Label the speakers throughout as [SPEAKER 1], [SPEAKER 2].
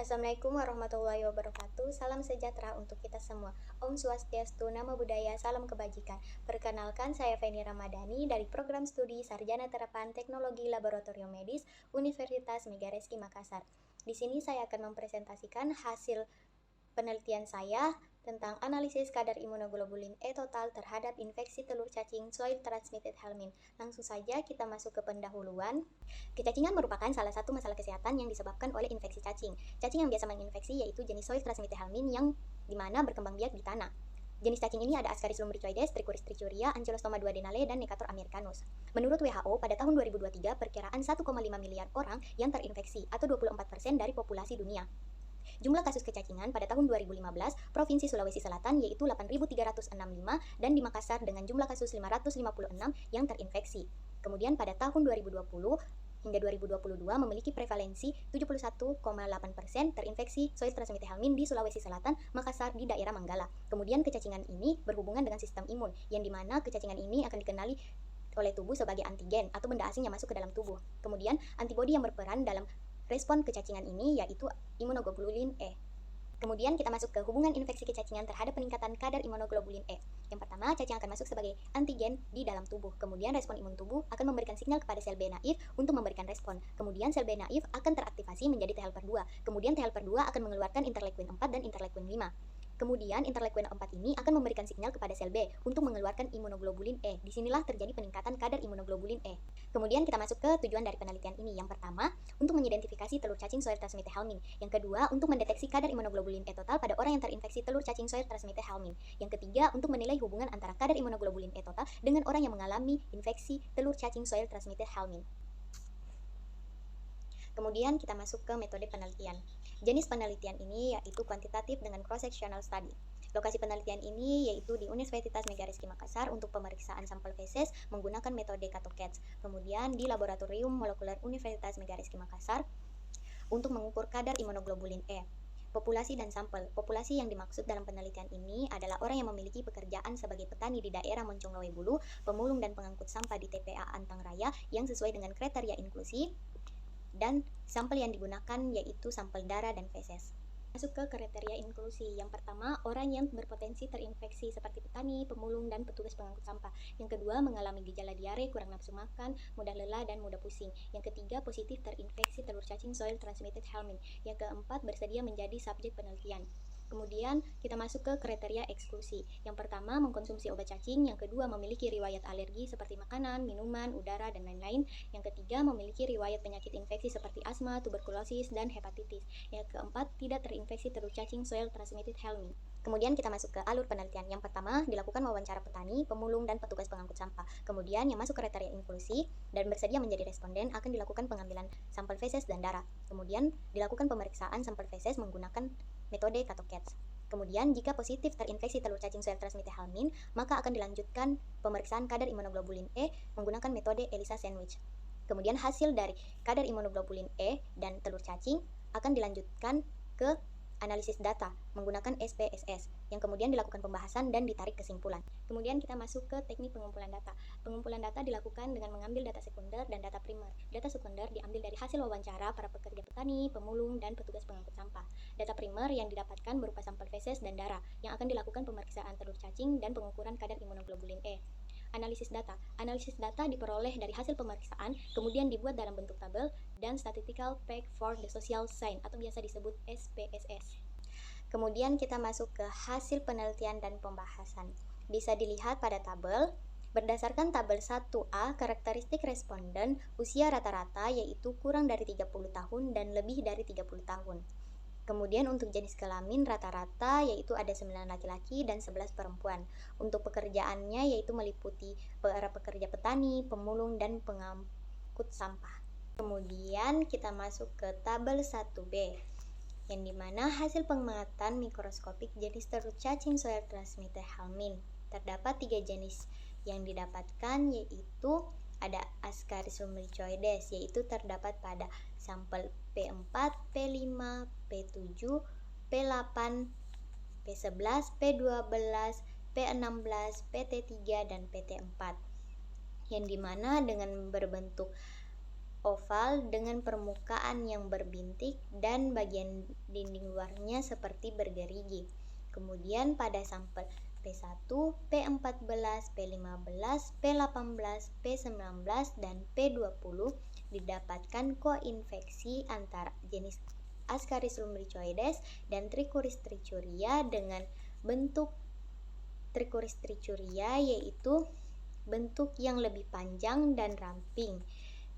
[SPEAKER 1] Assalamualaikum warahmatullahi wabarakatuh. Salam sejahtera untuk kita semua. Om Swastiastu, Namo Buddhaya, salam kebajikan. Perkenalkan, saya Feni Ramadhani dari Program Studi Sarjana Terapan Teknologi Laboratorium Medis Universitas Megareski Makassar. Di sini saya akan mempresentasikan hasil penelitian saya tentang analisis kadar imunoglobulin E total terhadap infeksi telur cacing soil transmitted helminth. Langsung saja kita masuk ke pendahuluan. Kecacingan merupakan salah satu masalah kesehatan yang disebabkan oleh infeksi cacing. Cacing yang biasa menginfeksi yaitu jenis soil transmitted helminth yang dimana berkembang biak di tanah. Jenis cacing ini ada Ascaris lumbricoides, Trichuris trichuria, Ancylostoma duodenale, dan Necator americanus. Menurut WHO, pada tahun 2023 perkiraan 1,5 miliar orang yang terinfeksi atau 24% dari populasi dunia. Jumlah kasus kecacingan pada tahun 2015, Provinsi Sulawesi Selatan yaitu 8.365 dan di Makassar dengan jumlah kasus 556 yang terinfeksi. Kemudian pada tahun 2020 hingga 2022 memiliki prevalensi 71,8% terinfeksi soil transmitted helminth di Sulawesi Selatan, Makassar, di daerah Manggala. Kemudian kecacingan ini berhubungan dengan sistem imun, yang dimana kecacingan ini akan dikenali oleh tubuh sebagai antigen atau benda asing yang masuk ke dalam tubuh. Kemudian antibodi yang berperan dalam respon kecacingan ini yaitu imunoglobulin E. Kemudian kita masuk ke hubungan infeksi kecacingan terhadap peningkatan kadar imunoglobulin E. Yang pertama, cacing akan masuk sebagai antigen di dalam tubuh. Kemudian respon imun tubuh akan memberikan sinyal kepada sel B naif untuk memberikan respon. Kemudian sel B naif akan teraktivasi menjadi T helper 2. Kemudian T helper 2 akan mengeluarkan interleukin 4 dan interleukin 5. Kemudian interleukin 4 ini akan memberikan sinyal kepada sel B untuk mengeluarkan imunoglobulin E. Disinilah terjadi peningkatan kadar imunoglobulin E. Kemudian kita masuk ke tujuan dari penelitian ini. Yang pertama, untuk mengidentifikasi telur cacing soil transmitted helminth. Yang kedua, untuk mendeteksi kadar imunoglobulin E total pada orang yang terinfeksi telur cacing soil transmitted helminth. Yang ketiga, untuk menilai hubungan antara kadar imunoglobulin E total dengan orang yang mengalami infeksi telur cacing soil transmitted helminth. Kemudian kita masuk ke metode penelitian. Jenis penelitian ini yaitu kuantitatif dengan cross-sectional study. Lokasi penelitian ini yaitu di Universitas Megareski Makassar untuk pemeriksaan sampel feses menggunakan metode CATOCATS. Kemudian di Laboratorium Molekuler Universitas Megareski Makassar untuk mengukur kadar imunoglobulin E. Populasi dan sampel. Populasi yang dimaksud dalam penelitian ini adalah orang yang memiliki pekerjaan sebagai petani di daerah Moncong Loe Bulu, pemulung dan pengangkut sampah di TPA Antang Raya yang sesuai dengan kriteria inklusi, dan sampel yang digunakan yaitu sampel darah dan feses. Masuk ke kriteria inklusi. Yang pertama, orang yang berpotensi terinfeksi seperti petani, pemulung, dan petugas pengangkut sampah. Yang kedua, mengalami gejala diare, kurang nafsu makan, mudah lelah, dan mudah pusing. Yang ketiga, positif terinfeksi telur cacing soil transmitted helminth. Yang keempat, bersedia menjadi subjek penelitian. Kemudian kita masuk ke kriteria eksklusi. Yang pertama, mengkonsumsi obat cacing. Yang kedua, memiliki riwayat alergi seperti makanan, minuman, udara, dan lain-lain. Yang ketiga, memiliki riwayat penyakit infeksi seperti asma, tuberkulosis, dan hepatitis. Yang keempat, tidak terinfeksi telur cacing soil transmitted helminth. Kemudian kita masuk ke alur penelitian. Yang pertama, dilakukan wawancara petani, pemulung, dan petugas pengangkut sampah. Kemudian yang masuk kriteria inklusi dan bersedia menjadi responden akan dilakukan pengambilan sampel feses dan darah. Kemudian dilakukan pemeriksaan sampel feses menggunakan metode CATOCATS. Kemudian jika positif terinfeksi telur cacing soil transmitted helminth, maka akan dilanjutkan pemeriksaan kadar imunoglobulin E menggunakan metode ELISA sandwich. Kemudian hasil dari kadar imunoglobulin E dan telur cacing akan dilanjutkan ke analisis data menggunakan SPSS yang kemudian dilakukan pembahasan dan ditarik kesimpulan. Kemudian kita masuk ke teknik pengumpulan data. Pengumpulan data dilakukan dengan mengambil data sekunder dan data primer. Data sekunder diambil dari hasil wawancara para pekerja petani, pemulung, dan petugas pengangkut sampah. Data primer yang didapatkan berupa sampel feses dan darah yang akan dilakukan pemeriksaan telur cacing dan pengukuran kadar imunoglobulin E. Analisis data. Analisis data diperoleh dari hasil pemeriksaan, kemudian dibuat dalam bentuk tabel dan statistical peg for the social sign atau biasa disebut SPSS. Kemudian kita masuk ke hasil penelitian dan pembahasan. Bisa dilihat pada tabel. Berdasarkan tabel 1A, karakteristik responden usia rata-rata yaitu kurang dari 30 tahun dan lebih dari 30 tahun. Kemudian untuk jenis kelamin rata-rata yaitu ada 9 laki-laki dan 11 perempuan. Untuk pekerjaannya yaitu meliputi para pekerja petani, pemulung, dan pengangkut sampah. Kemudian kita masuk ke tabel 1B, yang dimana hasil pengamatan mikroskopik jenis telur cacing soil transmitted helminth. Terdapat 3 jenis yang didapatkan yaitu ada Ascaris lumbricoides, yaitu terdapat pada sampel P4, P5, P7, P8, P11, P12, P16, PT3, dan PT4. Yang dimana dengan berbentuk oval dengan permukaan yang berbintik dan bagian dinding luarnya seperti bergerigi. Kemudian pada sampel P1, P14, P15, P18, P19, dan P20 didapatkan koinfeksi antara jenis Ascaris lumbricoides dan Trichuris trichuria dengan bentuk Trichuris trichuria yaitu bentuk yang lebih panjang dan ramping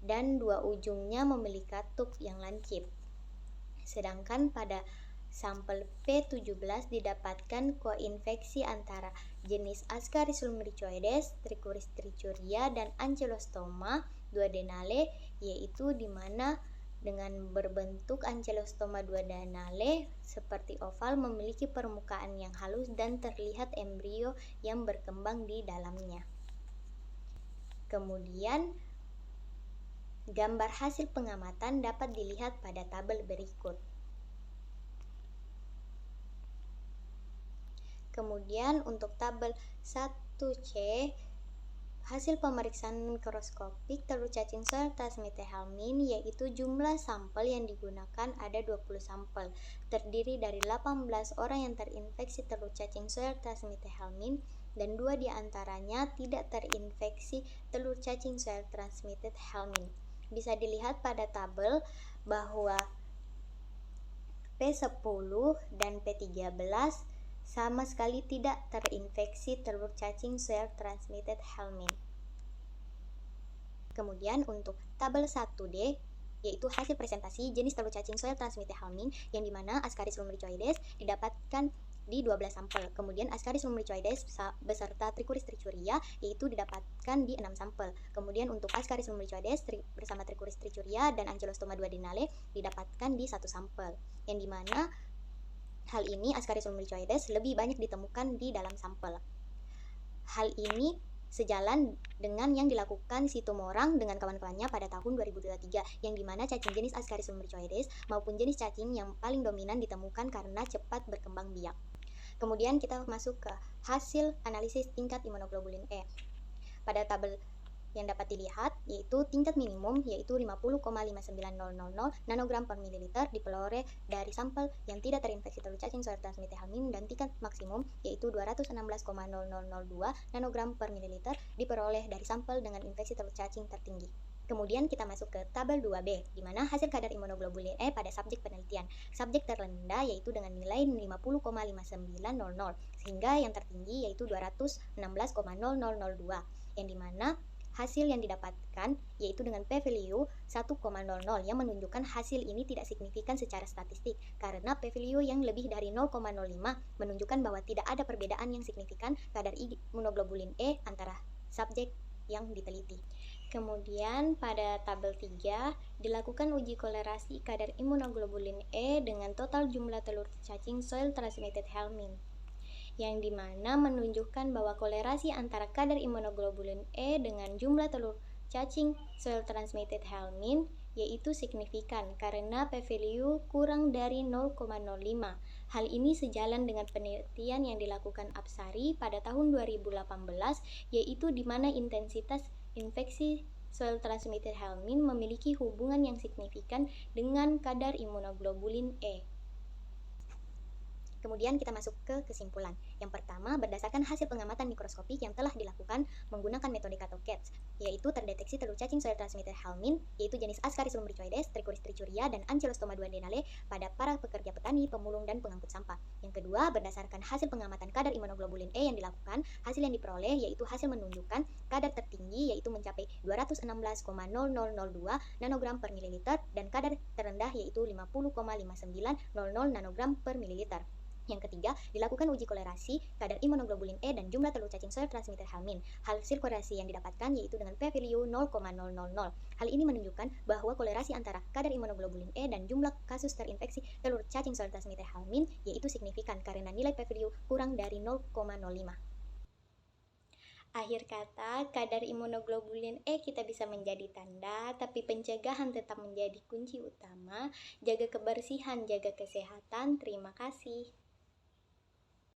[SPEAKER 1] dan dua ujungnya memiliki katup yang lancip. Sedangkan pada sampel P17 didapatkan koinfeksi antara jenis Ascaris lumbricoides, Trichuris trichuria, dan Ankylostoma duodenale, yaitu di mana dengan berbentuk Ankylostoma duodenale seperti oval memiliki permukaan yang halus dan terlihat embrio yang berkembang di dalamnya. Kemudian gambar hasil pengamatan dapat dilihat pada tabel berikut. Kemudian untuk tabel 1C, hasil pemeriksaan mikroskopik telur cacing soil transmitted helminth yaitu jumlah sampel yang digunakan ada 20 sampel, terdiri dari 18 orang yang terinfeksi telur cacing soil transmitted helminth dan 2 diantaranya tidak terinfeksi telur cacing soil transmitted helminth. Bisa dilihat pada tabel bahwa P10 dan P13 sama sekali tidak terinfeksi telur cacing soil transmitted helminth. Kemudian untuk tabel 1D yaitu hasil presentasi jenis telur cacing soil transmitted helminth yang dimana Ascaris lumbricoides didapatkan di 12 sampel. Kemudian Ascaris lumbricoides beserta Trichuris trichuria yaitu didapatkan di 6 sampel. Kemudian untuk Ascaris lumbricoides bersama Trichuris trichuria dan Ankylostoma duodenale didapatkan di 1 sampel. Yang dimana hal ini Ascaris lumbricoides lebih banyak ditemukan di dalam sampel. Hal ini sejalan dengan yang dilakukan Situmorang dengan kawan-kawannya pada tahun 2023, yang dimana cacing jenis Ascaris lumbricoides maupun jenis cacing yang paling dominan ditemukan karena cepat berkembang biak. Kemudian kita masuk ke hasil analisis tingkat imunoglobulin E. Pada tabel yang dapat dilihat yaitu tingkat minimum yaitu 50,59000 nanogram per mililiter diperoleh dari sampel yang tidak terinfeksi telur cacing soil transmitted helminth dan tingkat maksimum yaitu 216,0002 nanogram per mililiter diperoleh dari sampel dengan infeksi telur cacing tertinggi. Kemudian kita masuk ke tabel 2B, di mana hasil kadar imunoglobulin E pada subjek penelitian. Subjek terendah yaitu dengan nilai 50,5900, sehingga yang tertinggi yaitu 216,0002, yang dimana hasil yang didapatkan yaitu dengan p-value 1,00 yang menunjukkan hasil ini tidak signifikan secara statistik karena p-value yang lebih dari 0,05 menunjukkan bahwa tidak ada perbedaan yang signifikan kadar imunoglobulin E antara subjek yang diteliti. Kemudian pada tabel 3 dilakukan uji kolerasi kadar imunoglobulin E dengan total jumlah telur cacing soil transmitted helminth, yang dimana menunjukkan bahwa kolerasi antara kadar imunoglobulin E dengan jumlah telur cacing soil transmitted helminth yaitu signifikan karena p-value kurang dari 0,05. Hal ini sejalan dengan penelitian yang dilakukan Apsari pada tahun 2018 yaitu di mana intensitas infeksi soil transmitted helminth memiliki hubungan yang signifikan dengan kadar imunoglobulin E. Kemudian kita masuk ke kesimpulan. Yang pertama, berdasarkan hasil pengamatan mikroskopik yang telah dilakukan menggunakan metode CATOCATS, yaitu terdeteksi telur cacing soil transmitted helminth, yaitu jenis Ascaris lumbricoides, Trichuris trichuria, dan Ankylostoma duodenale pada para pekerja petani, pemulung, dan pengangkut sampah. Yang kedua, berdasarkan hasil pengamatan kadar imunoglobulin E yang dilakukan, hasil yang diperoleh yaitu hasil menunjukkan kadar tertinggi yaitu mencapai 216,0002 nanogram per mililiter dan kadar terendah yaitu 50,5900 nanogram per mililiter. Yang ketiga, dilakukan uji kolerasi kadar imunoglobulin E dan jumlah telur cacing soil transmitted helminth. Hasil kolerasi yang didapatkan yaitu dengan p-value 0,000. Hal ini menunjukkan bahwa kolerasi antara kadar imunoglobulin E dan jumlah kasus terinfeksi telur cacing soil transmitted helminth yaitu signifikan karena nilai p-value kurang dari 0,05. Akhir kata, kadar imunoglobulin E kita bisa menjadi tanda, tapi pencegahan tetap menjadi kunci utama. Jaga kebersihan, jaga kesehatan. Terima kasih.